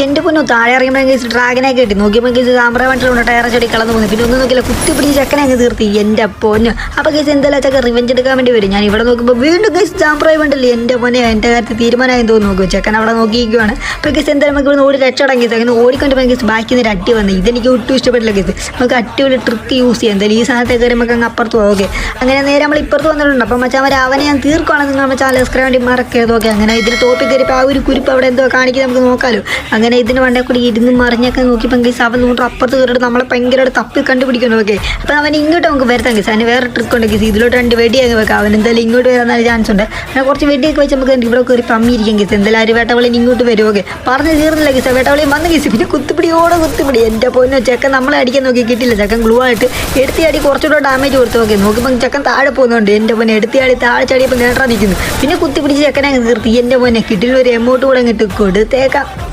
എൻ്റെ പൊന്നു താഴെ ഇറങ്ങിയപ്പോൾ കേസ് ഡ്രാഗനെ കെട്ടി നോക്കിയപ്പോൾ കേസ് സാമ്പ്രാവണ്ടിലുള്ള ടയർ ചെടി കളന്ന് പോകുന്നു. പിന്നെ ഒന്നും നോക്കിയില്ല, കുത്തിപ്പിടിച്ച് ചെക്കനെ അങ്ങ് തീർത്തി എൻ്റെ പൊന്നു. അപ്പോൾ കേസ് എന്തായാലും ചെക്കൻ റിവെഞ്ച് എടുക്കാൻ വേണ്ടി വരും. ഞാൻ ഇവിടെ നോക്കുമ്പോൾ വീണ്ടും കേസ് സാമ്പ്രായി വേണ്ടല്ലേ എൻ്റെ പൊന്നെ. എൻ്റെ കാര്യത്തിൽ തീരുമാനമായി തോന്നുന്നു നോക്കും. ചെക്കൻ അവിടെ നോക്കിയിരിക്കുവാണ്. അപ്പോൾ കേസ് എന്തായാലും നമുക്ക് ഇവിടെ ഓടി രക്ഷടങ്ങി കേസ് അങ്ങനെ ഓടിക്കൊണ്ട് പോയി കേസ് ബാക്കി നിന്ന് അട്ടി വന്നു. ഇതെനിക്ക് ഒട്ടും ഇഷ്ടപ്പെട്ടില്ല കേസ്. നമുക്ക് അടിപൊളി ട്രിക്ക് യൂസ് ചെയ്യാം. എന്തായാലും ഈ സാധനത്തെ കയറി നമുക്ക് അങ്ങ് അപ്പുറത്ത് പോകാം. ഓക്കെ അങ്ങനെ നേരെ നമ്മൾ ഇപ്പുറത്ത് വന്നിട്ടുണ്ട്. അപ്പം മച്ചാൻ അവനെ ഞാൻ തീർക്കുവാണെങ്കിൽ നിങ്ങൾ മച്ചാൻ സബ്സ്ക്രൈബ് വേണ്ടി മറക്കരുത്. ഓക്കെ അങ്ങനെ ഇതിന് ടോപ്പിക് കയറിയപ്പോൾ ആ ഒരു കുരിപ്പ് അവിടെ എന്തോ കാണിക്കുക നമുക്ക് നോക്കാമല്ലോ. അങ്ങനെ ഇതിന് വണ്ടേ കൂടി ഇരുന്ന് മറിഞ്ഞൊക്കെ നോക്കിയപ്പോൾ കേസ് അവൻ നൂറ് അപ്പുറത്ത് കയറിയിട്ട് നമ്മളെ ഭയങ്കരമായിട്ട് തപ്പി കണ്ടുപിടിക്കണം. ഓക്കെ അപ്പോൾ അവൻ ഇങ്ങോട്ട് നമുക്ക് വരുത്താം കേസ്. അതിന് വേറെ ട്രിക്ക് ഉണ്ട് കേസ്. ഇതിലോട്ട് 2 വെടിയൊക്കെ വെക്കാം. അവൻ എന്തായാലും ഇങ്ങോട്ട് വരാൻ ചാൻസ് ഉണ്ട്. അങ്ങനെ കുറച്ച് വെടിയൊക്കെ വെച്ച് നമുക്ക് ഇവിടെ കയറി പമ്മിയിരിക്കും കേസ്. എന്തായാലും ഒരു വേട്ടവളി ഇങ്ങോട്ട് വരും. ഓക്കെ പറഞ്ഞ് തീർന്നില്ല കേസ്. വേട്ടവളിയും വന്ന് കേസ്. പിന്നെ കുത്തിപ്പിടി എൻ്റെ പൊന്നോ. ചെക്കൻ നമ്മളെ അടിക്കാൻ നോക്കി കിട്ടില്ല. ചെക്കൻ ഗ്ലൂ ആയിട്ട് എടുത്തിയാടി കുറച്ചുകൂടെ ഡാമേജ് കൊടുത്തു. ഓക്കെ നോക്കുമ്പോൾ ചെക്കൻ താഴെ പോകുന്നുണ്ട്. എൻ്റെ പൊന്നെ എടുത്തിയാടി താഴെ ചാടിയപ്പോൾ നേടാൻ നിൽക്കുന്നു. പിന്നെ കുത്തിപ്പിടിച്ച് ചെക്കനെ നിർത്തി. എൻ്റെ പൊന്നെ കിട്ടില്ല ഒരു എമൗണ്ട് കൂടെ ഇങ്ങോട്ട് കൊടുത്തേക്കാം.